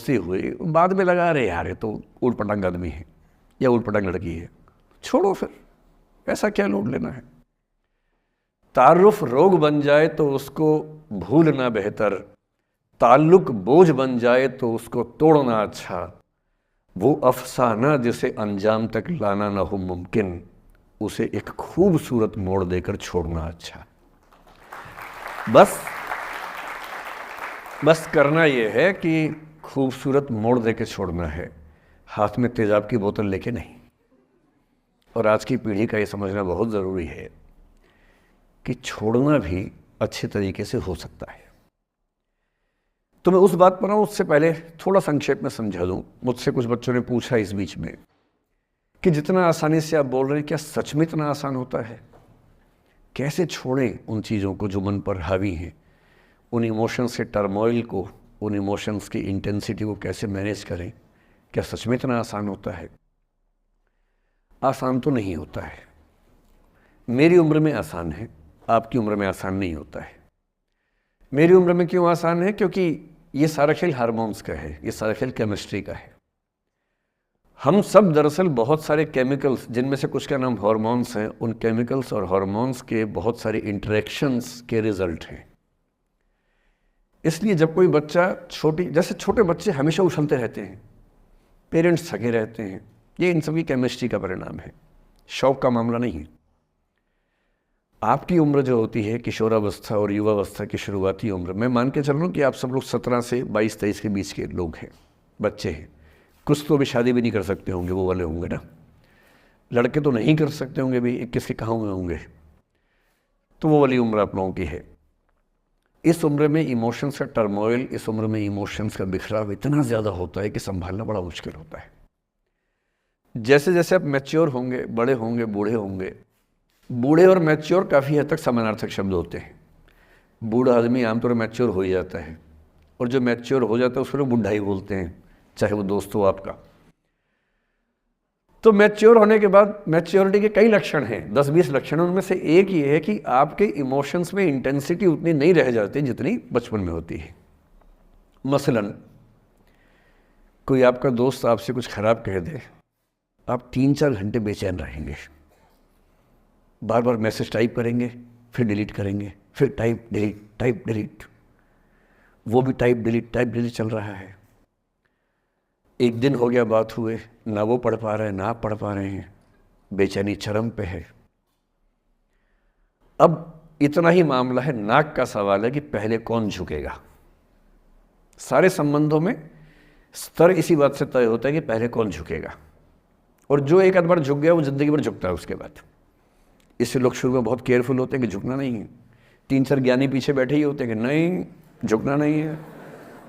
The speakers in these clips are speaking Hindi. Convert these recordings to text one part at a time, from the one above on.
दोस्ती हुई, बाद में लगा रहे यार ये तो ऊट पटांग आदमी है या ऊट पटांग लड़की है, छोड़ो फिर, ऐसा क्या लोड लेना है। तारुफ रोग बन जाए तो उसको भूलना बेहतर, ताल्लुक बोझ बन जाए तो उसको तोड़ना अच्छा, वो अफसाना जिसे अंजाम तक लाना ना हो मुमकिन, उसे एक खूबसूरत मोड़ देकर छोड़ना अच्छा। बस करना ये है कि खूबसूरत मोड़ देकर छोड़ना है, हाथ में तेजाब की बोतल लेके नहीं। और आज की पीढ़ी का ये समझना बहुत ज़रूरी है कि छोड़ना भी अच्छे तरीके से हो सकता है। तो मैं उस बात पर आऊँ उससे पहले थोड़ा संक्षेप में समझा दूँ। मुझसे कुछ बच्चों ने पूछा इस बीच में कि जितना आसानी से आप बोल रहे हैं, क्या सच में इतना आसान होता है? कैसे छोड़ें उन चीज़ों को जो मन पर हावी हैं, उन इमोशंस के टर्मोइल को, उन इमोशंस की इंटेंसिटी को कैसे मैनेज करें? क्या सच में इतना आसान होता है? आसान तो नहीं होता है। मेरी उम्र में आसान है, आपकी उम्र में आसान नहीं होता है। मेरी उम्र में क्यों आसान है? क्योंकि ये सारा खेल हार्मोन्स का है, ये सारा खेल केमिस्ट्री का है। हम सब दरअसल बहुत सारे केमिकल्स, जिनमें से कुछ का नाम हार्मोन्स हैं, उन केमिकल्स और हार्मोन्स के बहुत सारे इंटरेक्शंस के रिजल्ट हैं। इसलिए जब कोई बच्चा जैसे छोटे बच्चे हमेशा उछलते रहते हैं, पेरेंट्स थके रहते हैं, ये इन सभी केमिस्ट्री का परिणाम है, शौक का मामला नहीं है। आपकी उम्र जो होती है किशोरावस्था और युवावस्था की शुरुआती उम्र, मैं मान के चल रहा हूँ कि आप सब लोग 17 से 22-23 के बीच के लोग हैं, बच्चे हैं। कुछ तो अभी शादी भी नहीं कर सकते होंगे, वो वाले होंगे ना। लड़के तो नहीं कर सकते होंगे भी, 21 के कहाँ हुए होंगे। तो वो वाली उम्र आप लोगों की है। इस उम्र में इमोशंस का टर्मोइल, इस उम्र में इमोशंस का बिखराव इतना ज़्यादा होता है कि संभालना बड़ा मुश्किल होता है। जैसे जैसे आप मैच्योर होंगे, बड़े होंगे, बूढ़े होंगे, बूढ़े और मैच्योर काफ़ी हद तक समानार्थक शब्द होते हैं। बूढ़ा आदमी आमतौर पर मैच्योर हो ही जाता है, और जो मैच्योर हो जाता है उसको लोग बुढ़ा ही बोलते हैं, चाहे वो दोस्त हो आपका। तो मैच्योर होने के बाद मैच्योरिटी के कई लक्षण हैं, 10-20 लक्षण। उनमें से एक ये है कि आपके इमोशंस में इंटेंसिटी उतनी नहीं रह जाती जितनी बचपन में होती है। मसलन कोई आपका दोस्त आपसे कुछ खराब कह दे, आप 3-4 घंटे बेचैन रहेंगे, बार बार मैसेज टाइप करेंगे, फिर डिलीट करेंगे, फिर टाइप डिलीट, वो भी टाइप डिलीट चल रहा है। एक दिन हो गया बात हुए, ना वो पढ़ पा रहे हैं ना आप पढ़ पा रहे हैं, बेचैनी चरम पे है। अब इतना ही मामला है, नाक का सवाल है कि पहले कौन झुकेगा। सारे संबंधों में स्तर इसी बात से तय होता है कि पहले कौन झुकेगा, और जो एक आध बार झुक गया वो जिंदगी भर झुकता है उसके बाद। इससे लोग शुरू में बहुत केयरफुल होते हैं कि झुकना नहीं है। 3-4 ज्ञानी पीछे बैठे ही होते हैं कि नहीं, झुकना नहीं है,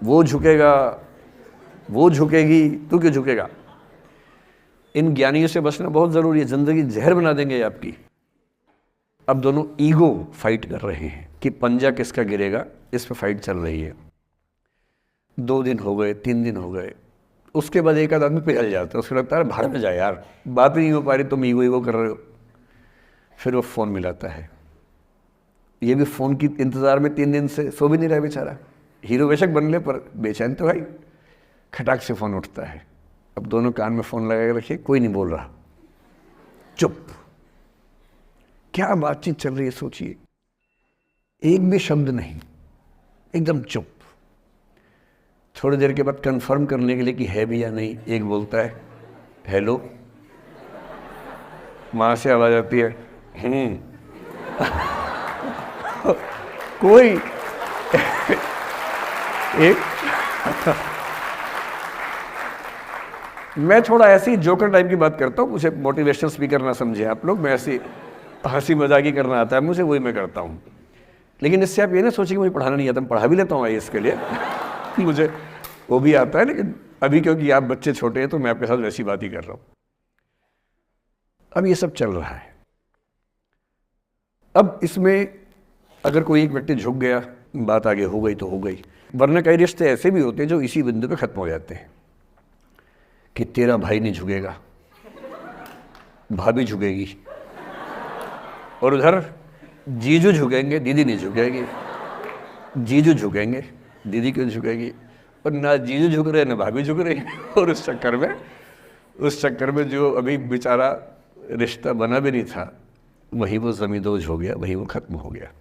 वो झुकेगा, वो झुकेगी, तू क्यों झुकेगा। इन ज्ञानियों से बचना बहुत ज़रूरी है, ज़िंदगी जहर बना देंगे आपकी। अब दोनों ईगो फाइट कर रहे हैं कि पंजा किसका गिरेगा, इस पे फाइट चल रही है। 2 दिन हो गए, 3 दिन हो गए, उसके बाद एक आध आदमी पिघल जाता है, उसको लगता है भाड़ में जाए यार, बात नहीं हो पा रही, तुम ईगो कर रहे हो। फिर वो फ़ोन मिलाता है, ये भी फ़ोन की इंतज़ार में 3 दिन से सो भी नहीं रहा बेचारा। हीरो बेशक बन ले पर बेचैन तो भाई। खटाक से फ़ोन उठता है, अब दोनों कान में फ़ोन लगा के रखिए, कोई नहीं बोल रहा, चुप। क्या बातचीत चल रही है सोचिए, एक भी शब्द नहीं, एकदम चुप। थोड़ी देर के बाद कंफर्म करने के लिए कि है भी या नहीं, एक बोलता है हेलो, वहाँ से आवाज़ आती है कोई एक मैं थोड़ा ऐसी जोकर टाइप की बात करता हूँ, मुझे मोटिवेशनल स्पीकर ना समझे आप लोग, मैं ऐसी हंसी मजाक ही करना आता है मुझे, वही मैं करता हूँ। लेकिन इससे आप ये ना सोचिए कि मुझे पढ़ाना नहीं आता, मैं पढ़ा भी लेता हूँ इसके लिए मुझे वो भी आता है, लेकिन अभी क्योंकि आप बच्चे छोटे हैं तो मैं आपके साथ वैसी बात ही कर रहा हूँ। अब ये सब चल रहा है। अब इसमें अगर कोई एक व्यक्ति झुक गया, बात आगे हो गई तो हो गई, वरना कई रिश्ते ऐसे भी होते हैं जो इसी बिंदु पे खत्म हो जाते हैं कि तेरा भाई नहीं झुकेगा, भाभी झुकेगी, और उधर जीजू झुकेंगे, दीदी नहीं झुकेगी, जीजू झुकेंगे, दीदी क्यों झुकेगी, और ना जीजू झुक रहे ना भाभी झुक रही और उस चक्कर में जो अभी बेचारा रिश्ता बना भी नहीं था, वही वो ज़मींदोज़ हो गया, वही वो ख़त्म हो गया।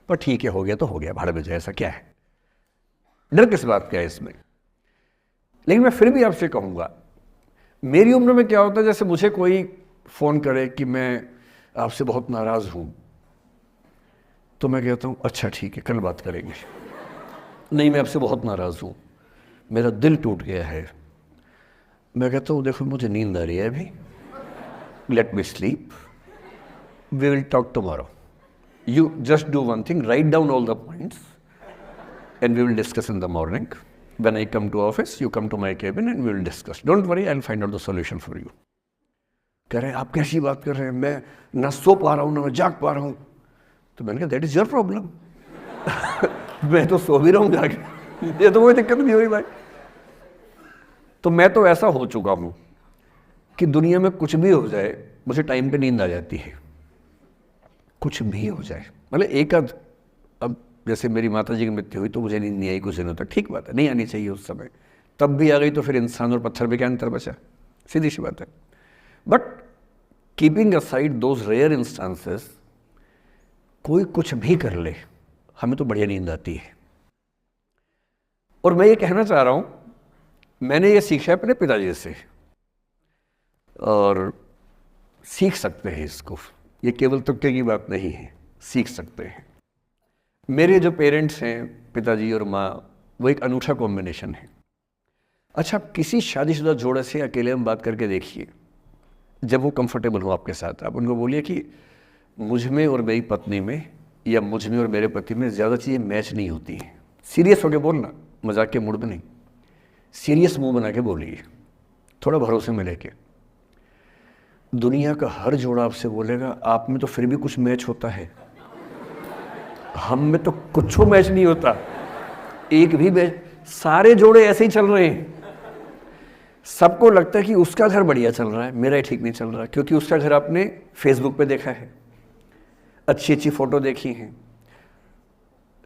पर ठीक है, हो गया तो हो गया, भाड़ में जाए, ऐसा क्या है, डर किस बात का है इसमें। लेकिन मैं फिर भी आपसे कहूँगा, मेरी उम्र में क्या होता है, जैसे मुझे कोई फ़ोन करे कि मैं आपसे बहुत नाराज़ हूँ, तो मैं कहता हूँ अच्छा ठीक है, कल बात करेंगे। नहीं, मैं आपसे बहुत नाराज़ हूँ, मेरा दिल टूट गया है। मैं कहता हूँ देखो मुझे नींद आ रही है अभी, let me sleep, we will talk tomorrow, you just do one thing, write down all the points and we will discuss in the morning, when I come to office you come to my cabin and we will discuss, don't worry, I will find out the solution for you. कह रहे हैं आप कैसी बात कर रहे हैं, मैं ना सो पा रहा हूँ ना मैं जाग पा रहा हूँ। तो मैंने कहा दैट इज़ योर प्रॉब्लम। मैं तो सो भी रहा हूँ जाके, ये तो कोई दिक्कत नहीं हुई भाई। तो मैं तो ऐसा हो चुका हूँ कि दुनिया में कुछ भी हो जाए मुझे टाइम पे नींद आ जाती है, कुछ भी हो जाए। मतलब एक आध, अब जैसे मेरी माता जी की मृत्यु हुई तो मुझे नींद नहीं आई कुछ दिनों तक, ठीक बात है, नहीं आनी चाहिए उस समय, तब भी आ गई तो फिर इंसान और पत्थर में क्या अंतर बचा, सीधी सी बात है। But keeping aside those rare instances, कोई कुछ भी कर ले हमें तो बढ़िया नींद आती है। और मैं ये कहना चाह रहा हूँ, मैंने ये सीखा है अपने पिताजी से, और सीख सकते हैं इसको, ये केवल तुक्के की बात नहीं है, सीख सकते हैं। मेरे जो पेरेंट्स हैं, पिताजी और माँ, वो एक अनूठा कॉम्बिनेशन है। अच्छा, किसी शादीशुदा जोड़े से अकेले में बात करके देखिए, जब वो कंफर्टेबल हो आपके साथ, आप उनको बोलिए कि मुझ में और मेरी पत्नी में, या मुझ में और मेरे पति में ज़्यादा चीज़ें मैच नहीं होती हैं। सीरियस होकर बोलना, मजाक के मूड में नहीं, सीरियस मुंह बना के बोलिए, थोड़ा भरोसे में लेके। दुनिया का हर जोड़ा आपसे बोलेगा आप में तो फिर भी कुछ मैच होता है, हम में तो कुछ मैच नहीं होता, एक भी मैच, सारे जोड़े ऐसे ही चल रहे हैं। सबको लगता है कि उसका घर बढ़िया चल रहा है, मेरा ही ठीक नहीं चल रहा, क्योंकि उसका घर आपने फेसबुक पे देखा है, अच्छी अच्छी फ़ोटो देखी हैं।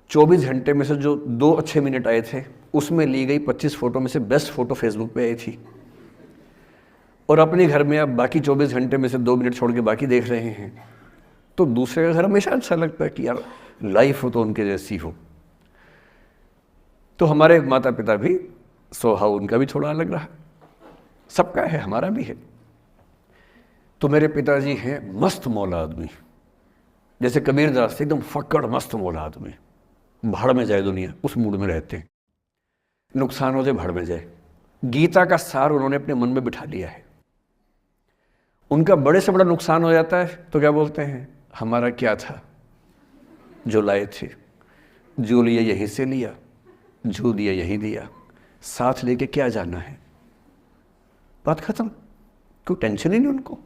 24 घंटे में से जो 2 अच्छे मिनट आए थे, उसमें ली गई 25 फ़ोटो में से बेस्ट फ़ोटो फेसबुक पे आई थी। और अपने घर में आप बाकी 24 घंटे में से 2 मिनट छोड़ के बाकी देख रहे हैं, तो दूसरे का घर हमेशा अच्छा लगता है कि यार लाइफ हो तो उनके जैसी हो। तो हमारे माता पिता भी स्वभाव उनका भी थोड़ा अलग रहा, सबका है, हमारा भी है। तो मेरे पिताजी हैं मस्त मौला आदमी, जैसे कबीरदास एकदम फक्कड़ मस्त मौला आदमी, भाड़ में जाए दुनिया उस मूड में रहते हैं, नुकसान हो जाए भाड़ में जाए। गीता का सार उन्होंने अपने मन में बिठा लिया है। उनका बड़े से बड़ा नुकसान हो जाता है तो क्या बोलते हैं, हमारा क्या था जो लाए थे, जो लिया यहीं से लिया, जो दिया यहीं दिया, साथ लेके क्या जाना है, बात खत्म, कोई टेंशन ही नहीं उनको।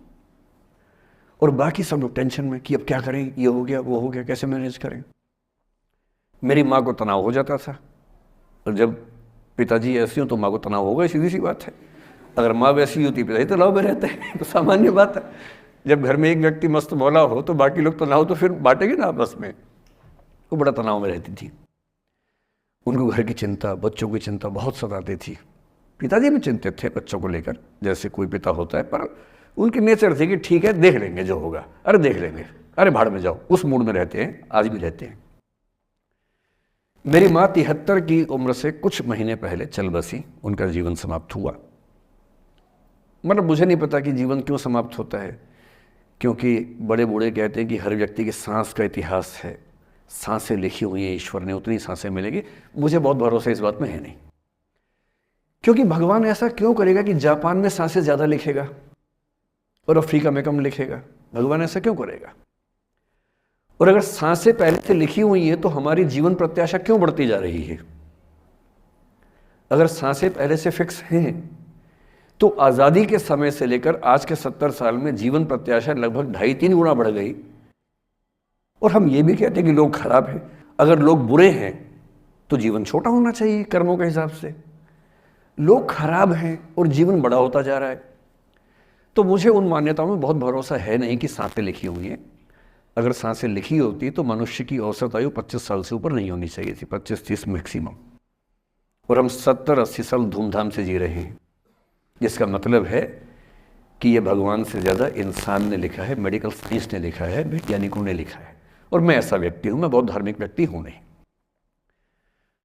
और बाकी सब लोग टेंशन में कि अब क्या करें, ये हो गया वो हो गया, कैसे मैनेज करें। मेरी माँ को तनाव हो जाता था, और जब पिताजी ऐसे हो तो माँ को तनाव होगा, सीधी सी बात है। अगर माँ वैसी होती पिताजी तनाव में रहते हैं, तो सामान्य बात है। जब घर में एक व्यक्ति मस्त मौला हो तो बाकी लोग तनाव तो फिर बांटेंगे ना आपस में। वो बड़ा तनाव में रहती थी, उनको घर की चिंता, बच्चों की चिंता बहुत सताती थी। पिताजी भी चिंतित थे बच्चों को लेकर, जैसे कोई पिता होता है, पर उनकी नेचर थी कि ठीक है देख लेंगे जो होगा, अरे देख लेंगे, अरे भाड़ में जाओ, उस मूड में रहते हैं, आज भी रहते हैं। मेरी माँ 73 की उम्र से कुछ महीने पहले चल बसी, उनका जीवन समाप्त हुआ। मतलब मुझे नहीं पता कि जीवन क्यों समाप्त होता है, क्योंकि बड़े बूढ़े कहते हैं कि हर व्यक्ति की सांस का इतिहास है, सांसें लिखी हुई हैं ईश्वर ने, उतनी सांसें मिलेगी। मुझे बहुत भरोसा इस बात में है नहीं, क्योंकि भगवान ऐसा क्यों करेगा कि जापान में सांसें ज़्यादा लिखेगा और अफ्रीका में कम लिखेगा, भगवान ऐसा क्यों करेगा। और अगर सांसें पहले से लिखी हुई है तो हमारी जीवन प्रत्याशा क्यों बढ़ती जा रही है। अगर सांसें पहले से फिक्स हैं तो आज़ादी के समय से लेकर आज के 70 साल में जीवन प्रत्याशा लगभग 2.5-3 गुना बढ़ गई। और हम ये भी कहते हैं कि लोग खराब हैं। अगर लोग बुरे हैं तो जीवन छोटा होना चाहिए कर्मों के हिसाब से। लोग खराब हैं और जीवन बड़ा होता जा रहा है। तो मुझे उन मान्यताओं में बहुत भरोसा है नहीं कि सांसें लिखी हुई हैं। अगर सांसें लिखी होती तो मनुष्य की औसत आयु 25 साल से ऊपर नहीं होनी चाहिए थी, 25-30 मैक्सिमम। और हम 70-80 साल धूमधाम से जी रहे हैं, जिसका मतलब है कि ये भगवान से ज़्यादा इंसान ने लिखा है, मेडिकल साइंस ने लिखा है, वैज्ञानिकों ने लिखा है। और मैं ऐसा व्यक्ति हूँ, मैं बहुत धार्मिक व्यक्ति हूँ नहीं।